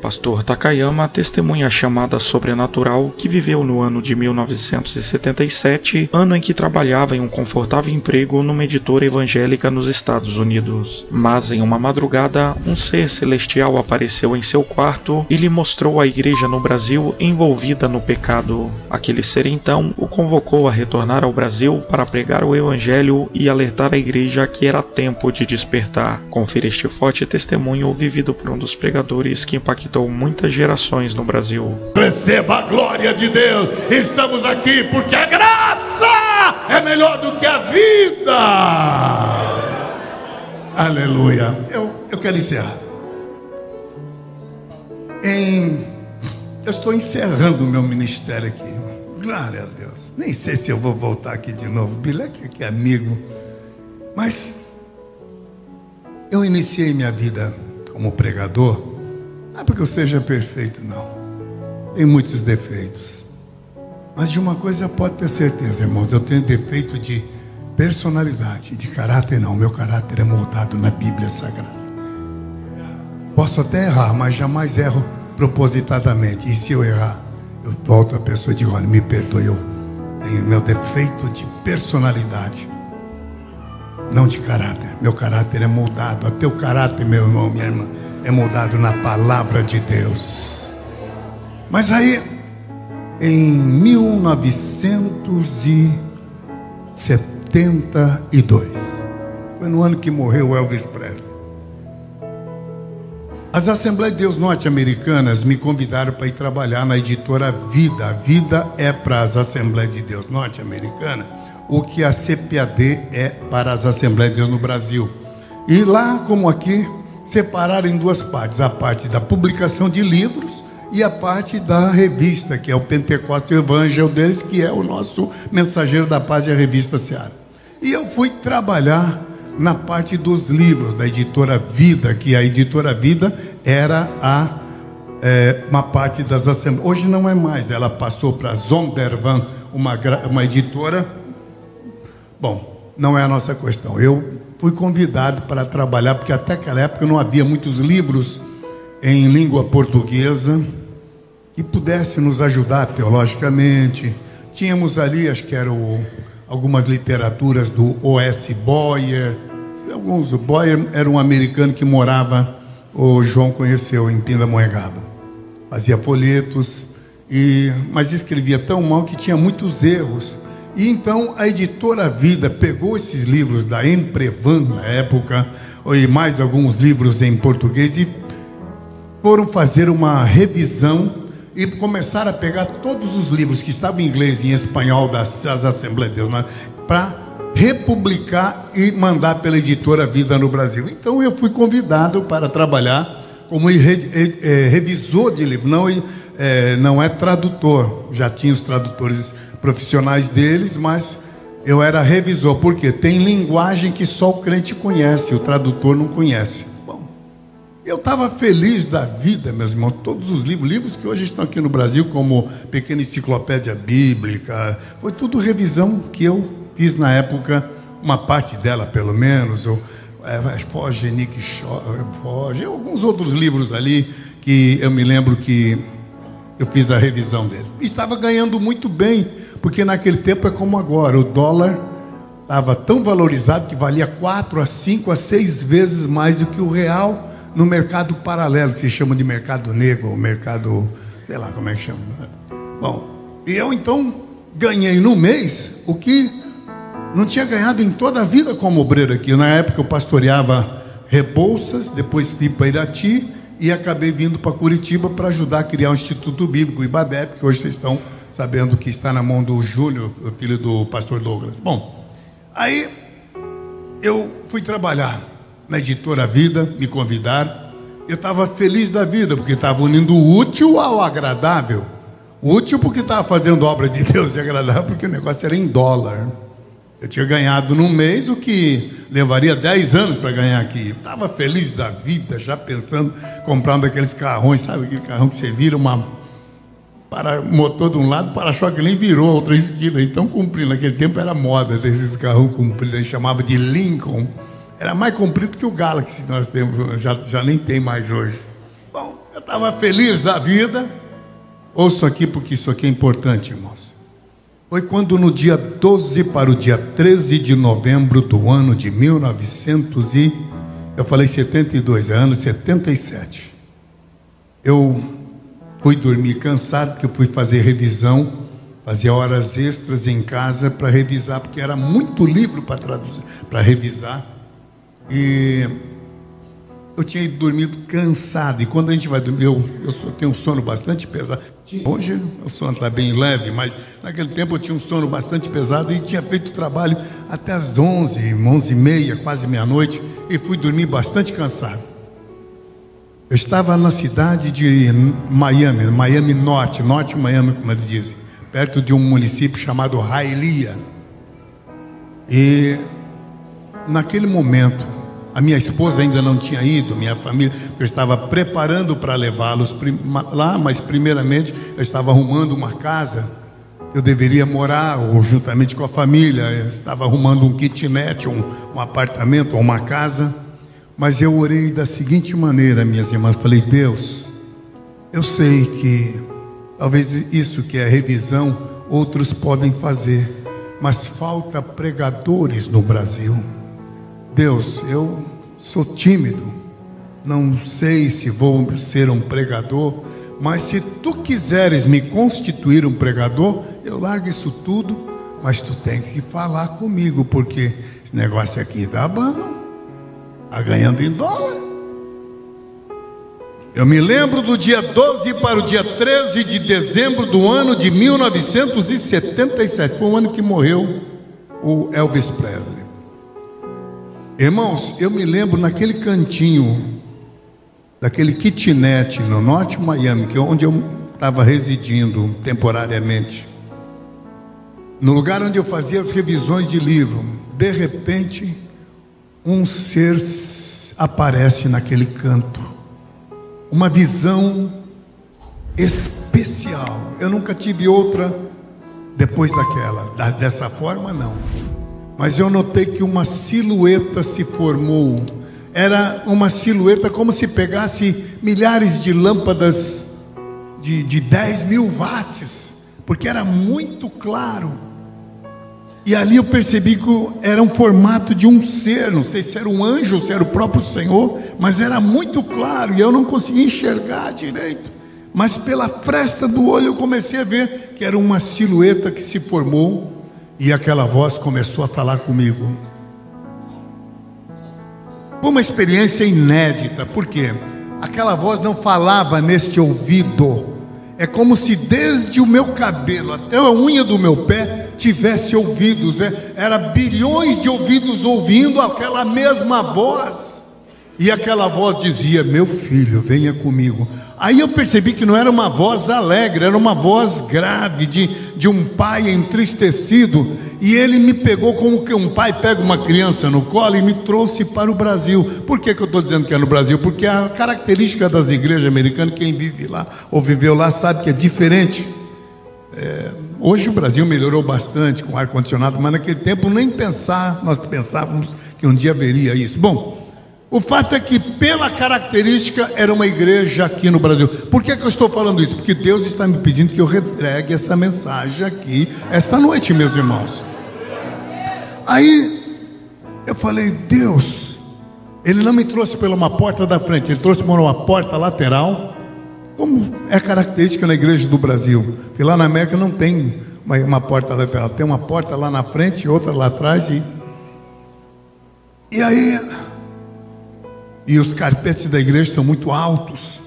Pastor Takayama testemunha a chamada sobrenatural que viveu no ano de 1977, ano em que trabalhava em um confortável emprego numa editora evangélica nos Estados Unidos. Mas em uma madrugada, um ser celestial apareceu em seu quarto e lhe mostrou a igreja no Brasil envolvida no pecado. Aquele ser então o convocou a retornar ao Brasil para pregar o evangelho e alertar a igreja que era tempo de despertar. Confira este forte testemunho vivido por um dos pregadores que impactou muitas gerações no Brasil. Receba a glória de Deus. Estamos aqui porque a graça é melhor do que a vida. Aleluia. Eu quero encerrar. Eu estou encerrando o meu ministério aqui. Glória a Deus. Nem sei se eu vou voltar aqui de novo. Bileque que é amigo. Mas eu iniciei minha vida como pregador. Não é porque eu seja perfeito, não. Tem muitos defeitos. Mas de uma coisa pode ter certeza, irmãos. Eu tenho defeito de personalidade. De caráter não. Meu caráter é moldado na Bíblia Sagrada. Posso até errar, mas jamais erro propositadamente. E se eu errar, eu volto à pessoa e digo: olha, me perdoe, eu tenho meu defeito de personalidade, não de caráter. Meu caráter é moldado. O teu caráter, meu irmão, minha irmã, é moldado na palavra de Deus. Mas aí, em 1972, foi no ano que morreu Elvis Presley, as Assembleias de Deus norte-americanas me convidaram para ir trabalhar na editora Vida. A Vida é para as Assembleias de Deus norte-americanas o que a CPAD é para as Assembleias de Deus no Brasil. E lá, como aqui, separaram em duas partes: a parte da publicação de livros e a parte da revista, que é o Pentecostes Evangelho deles, que é o nosso Mensageiro da Paz e a revista Seara. E eu fui trabalhar na parte dos livros da editora Vida, que a editora Vida era uma parte das assembleias. Hoje não é mais, ela passou para Zondervan, uma editora. Bom, não é a nossa questão. Eu fui convidado para trabalhar, porque até aquela época não havia muitos livros em língua portuguesa que pudesse nos ajudar teologicamente. Tínhamos ali, acho que eram algumas literaturas do O.S. Boyer. O Boyer era um americano que morava, o João conheceu, em Pindamonhangaba. Fazia folhetos, mas escrevia tão mal que tinha muitos erros. E então a editora Vida pegou esses livros da Emprevan na época, e mais alguns livros em português, e foram fazer uma revisão e começaram a pegar todos os livros que estavam em inglês e em espanhol das Assembleias de Deus, né, para republicar e mandar pela editora Vida no Brasil. Então eu fui convidado para trabalhar como revisor de livro, não é tradutor. Já tinha os tradutores profissionais deles, mas eu era revisor, porque tem linguagem que só o crente conhece, o tradutor não conhece. Bom, eu estava feliz da vida, meus irmãos. Todos os livros que hoje estão aqui no Brasil, como Pequena Enciclopédia Bíblica, foi tudo revisão que eu fiz na época, uma parte dela pelo menos, Foge, Nick Foge, alguns outros livros ali que eu me lembro que eu fiz a revisão deles. Estava ganhando muito bem, porque naquele tempo é como agora, o dólar estava tão valorizado que valia 4 a 5 a 6 vezes mais do que o real no mercado paralelo, que se chama de mercado negro, mercado, sei lá como é que chama. Bom, e eu então ganhei no mês o que não tinha ganhado em toda a vida como obreiro aqui. Na época eu pastoreava Rebouças, depois fui para Irati e acabei vindo para Curitiba para ajudar a criar o Instituto Bíblico IBABEP, que hoje vocês estão sabendo que está na mão do Júnior, o filho do pastor Douglas. Bom, aí eu fui trabalhar na editora Vida, me convidaram. Eu estava feliz da vida, porque estava unindo o útil ao agradável. O útil porque estava fazendo obra de Deus, e agradável porque o negócio era em dólar. Eu tinha ganhado num mês o que levaria 10 anos para ganhar aqui. Estava feliz da vida, já pensando, comprando aqueles carrões, sabe aquele carrão que você vira motor de um lado, para-choque nem virou a outra esquina. Então, cumprindo, naquele tempo era moda desses carrões compridos, a gente chamava de Lincoln. Era mais comprido que o Galaxy que nós temos, já nem tem mais hoje. Bom, eu estava feliz da vida. Ouçam aqui, porque isso aqui é importante, irmãos. Foi quando no dia 12 para o dia 13 de novembro do ano de 1972, é ano 77. Eu fui dormir cansado, porque eu fui fazer revisão, fazia horas extras em casa para revisar, porque era muito livro para traduzir, para revisar. E eu tinha dormido cansado. E quando a gente vai dormir, eu tenho um sono bastante pesado. Hoje o sono está bem leve, mas naquele tempo eu tinha um sono bastante pesado e tinha feito trabalho até as 11, 11h30, quase meia-noite, e fui dormir bastante cansado. Eu estava na cidade de Miami Norte Miami, como eles dizem, perto de um município chamado Hialeah. E naquele momento, a minha esposa ainda não tinha ido, minha família, eu estava preparando para levá-los lá, mas primeiramente eu estava arrumando uma casa. Eu deveria morar, ou juntamente com a família, eu estava arrumando um kitnet, um apartamento, ou uma casa. Mas eu orei da seguinte maneira, minhas irmãs, falei: Deus, eu sei que talvez isso que é revisão outros podem fazer, mas falta pregadores no Brasil. Deus, eu sou tímido, não sei se vou ser um pregador, mas se tu quiseres me constituir um pregador, eu largo isso tudo, mas tu tem que falar comigo, porque esse negócio aqui tá bom. Está ganhando em dólar. Eu me lembro do dia 12 para o dia 13 de dezembro do ano de 1977. Foi o ano que morreu o Elvis Presley. Irmãos, eu me lembro naquele cantinho, daquele kitnet no norte de Miami, que é onde eu estava residindo temporariamente, no lugar onde eu fazia as revisões de livro. De repente, um ser aparece naquele canto, uma visão especial. Eu nunca tive outra depois daquela, dessa forma não. Mas eu notei que uma silhueta se formou. Era uma silhueta como se pegasse milhares de lâmpadas de 10.000 watts, porque era muito claro. E ali eu percebi que era um formato de um ser, não sei se era um anjo ou se era o próprio Senhor, mas era muito claro e eu não conseguia enxergar direito. Mas pela fresta do olho eu comecei a ver que era uma silhueta que se formou e aquela voz começou a falar comigo. Foi uma experiência inédita, porque aquela voz não falava neste ouvido. É como se desde o meu cabelo até a unha do meu pé tivesse ouvidos, era bilhões de ouvidos ouvindo aquela mesma voz, e aquela voz dizia: meu filho, venha comigo. Aí eu percebi que não era uma voz alegre, era uma voz grave, de um pai entristecido, e ele me pegou como que um pai pega uma criança no colo e me trouxe para o Brasil. Por que eu estou dizendo que é no Brasil? Porque a característica das igrejas americanas, quem vive lá ou viveu lá sabe que é diferente. Hoje o Brasil melhorou bastante com ar-condicionado, mas naquele tempo nem pensar, nós pensávamos que um dia haveria isso. Bom, o fato é que pela característica era uma igreja aqui no Brasil. Por que eu estou falando isso? Porque Deus está me pedindo que eu entregue essa mensagem aqui esta noite, meus irmãos. Aí eu falei: Deus, Ele não me trouxe pela uma porta da frente, Ele trouxe por uma porta lateral, como é característica na igreja do Brasil, que lá na América não tem uma porta lateral, tem uma porta lá na frente e outra lá atrás. E aí, e os carpetes da igreja são muito altos,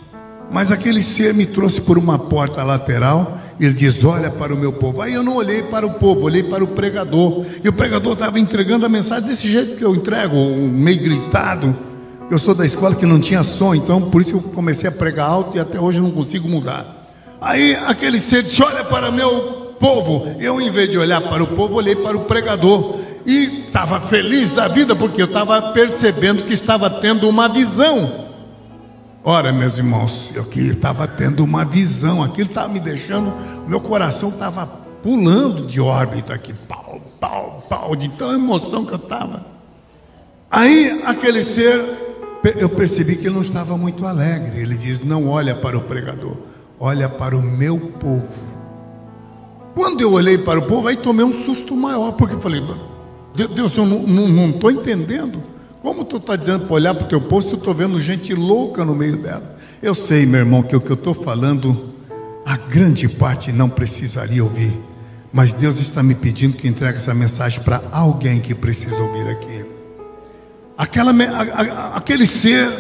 mas aquele ser me trouxe por uma porta lateral, e ele diz: olha para o meu povo. Aí eu não olhei para o povo, olhei para o pregador, e o pregador estava entregando a mensagem desse jeito que eu entrego, meio gritado. Eu sou da escola que não tinha som, então por isso eu comecei a pregar alto e até hoje eu não consigo mudar. Aí aquele ser disse: olha para o meu povo. Eu, em vez de olhar para o povo, olhei para o pregador e estava feliz da vida, porque eu estava percebendo que estava tendo uma visão. Ora, meus irmãos, eu estava tendo uma visão, aquilo estava me deixando, meu coração estava pulando de órbita aqui, pau, pau, pau, de tanta emoção que eu estava. Aí aquele ser eu percebi que ele não estava muito alegre. Ele diz: não olha para o pregador, olha para o meu povo. Quando eu olhei para o povo, aí tomei um susto maior, porque eu falei: Deus, eu não estou entendendo. Como tu está dizendo para olhar para o teu povo, se eu estou vendo gente louca no meio dela? Eu sei, meu irmão, que o que eu estou falando, a grande parte não precisaria ouvir, mas Deus está me pedindo que entregue essa mensagem para alguém que precisa ouvir aqui. Aquele ser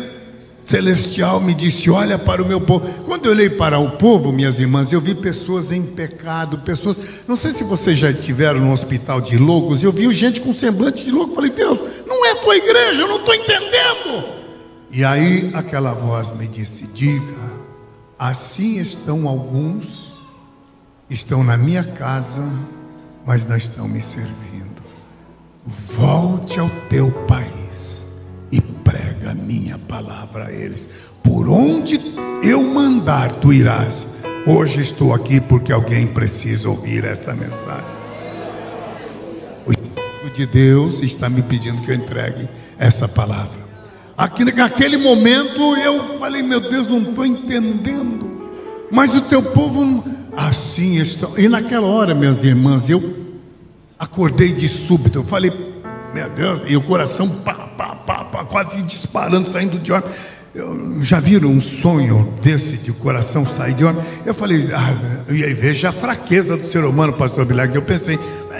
celestial me disse: olha para o meu povo. Quando eu olhei para o povo, minhas irmãs, eu vi pessoas em pecado, pessoas, não sei se vocês já estiveram no hospital de loucos, eu vi gente com semblante de louco. Falei: Deus, não é tua igreja, eu não estou entendendo. E aí aquela voz me disse: diga, assim estão alguns, estão na minha casa, mas não estão me servindo. Volte ao teu país e prega a minha palavra a eles. Por onde eu mandar, tu irás. Hoje estou aqui porque alguém precisa ouvir esta mensagem. O Espírito de Deus está me pedindo que eu entregue essa palavra. Aqui, naquele momento eu falei: meu Deus, não estou entendendo. Mas o teu povo assim estão. E naquela hora, minhas irmãs, eu acordei de súbito. Eu falei: meu Deus, e o coração quase disparando, saindo de ordem. Já viram um sonho desse de coração sair de ordem? Eu falei: e aí veja a fraqueza do ser humano, pastor Bilag. Eu pensei: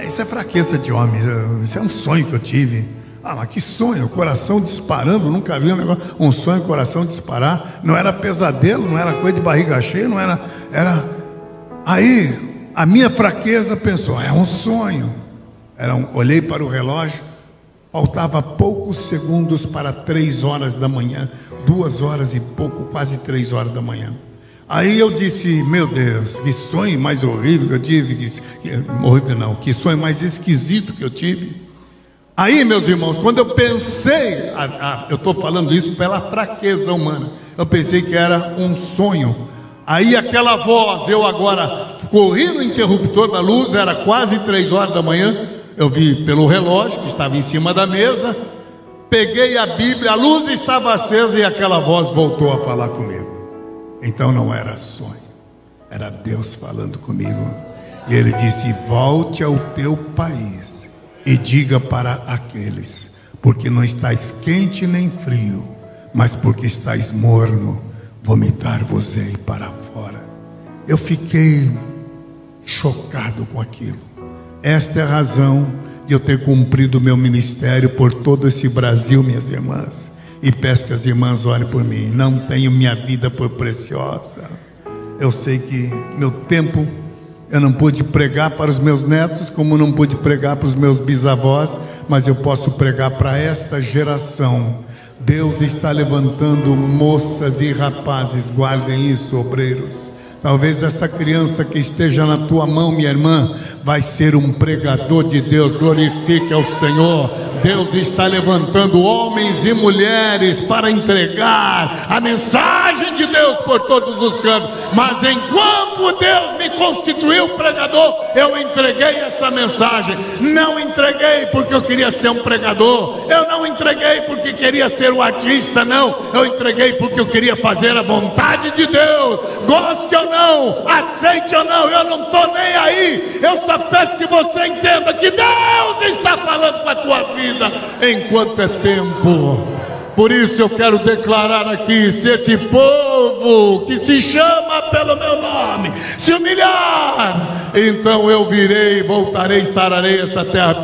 isso é fraqueza de homem, isso é um sonho que eu tive. Mas que sonho, coração disparando, nunca vi um sonho, coração disparar. Não era pesadelo, não era coisa de barriga cheia, não era. Aí a minha fraqueza pensou: é um sonho. Olhei para o relógio, faltava poucos segundos para 3 horas da manhã, 2 horas e pouco, quase 3 horas da manhã. Aí eu disse: meu Deus, que sonho mais horrível que eu tive, que sonho mais esquisito que eu tive. Aí, meus irmãos, quando eu pensei, eu estou falando isso pela fraqueza humana, eu pensei que era um sonho. Aí aquela voz, eu agora corri no interruptor da luz, era quase 3 horas da manhã, eu vi pelo relógio que estava em cima da mesa, peguei a Bíblia, a luz estava acesa e aquela voz voltou a falar comigo. Então não era sonho, era Deus falando comigo. E Ele disse: volte ao teu país e diga para aqueles, porque não estáis quente nem frio, mas porque estáis morno, vomitar-vos-ei para fora. Eu fiquei chocado com aquilo. Esta é a razão de eu ter cumprido o meu ministério por todo esse Brasil, minhas irmãs. E peço que as irmãs orem por mim. Não tenho minha vida por preciosa. Eu sei que meu tempo, eu não pude pregar para os meus netos, como não pude pregar para os meus bisavós, mas eu posso pregar para esta geração. Deus está levantando moças e rapazes, guardem isso, obreiros. Talvez essa criança que esteja na tua mão, minha irmã, vai ser um pregador de Deus. Glorifique ao Senhor. Deus está levantando homens e mulheres para entregar a mensagem de Deus por todos os cantos. Mas enquanto Deus me constituiu pregador, eu entreguei essa mensagem. Não entreguei porque eu queria ser um pregador, eu não entreguei porque queria ser um artista, não. Eu entreguei porque eu queria fazer a vontade de Deus. Goste ou não, aceite ou não, eu não estou nem aí. Eu só peço que você entenda que Deus está falando com a tua vida enquanto é tempo. Por isso eu quero declarar aqui: se esse povo que se chama pelo meu nome se humilhar, então eu virei, voltarei, sararei essa terra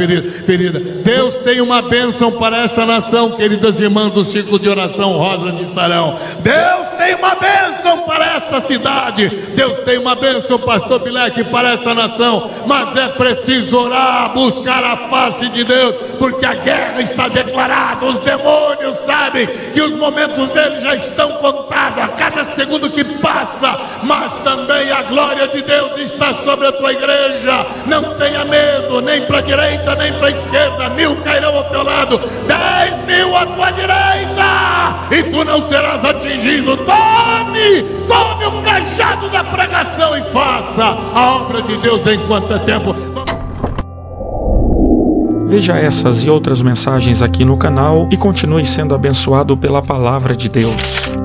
ferida. Deus tem uma bênção para esta nação, queridas irmãs do círculo de oração Rosa de Sarão. Deus tem uma bênção para esta cidade. Deus tem uma bênção, pastor Bileque, para esta nação. Mas é preciso orar, buscar a face de Deus, porque a guerra está declarada. Os demônios sabem que os momentos deles já estão contados a cada segundo que passa. Mas também a glória de Deus está sobre a tua igreja. Não tenha medo, nem para a direita nem para a esquerda. 1000 cairão ao teu lado, 10.000 à tua direita, e tu não serás atingido. Tome o cajado da pregação e faça a obra de Deus enquanto é tempo. Veja essas e outras mensagens aqui no canal e continue sendo abençoado pela Palavra de Deus.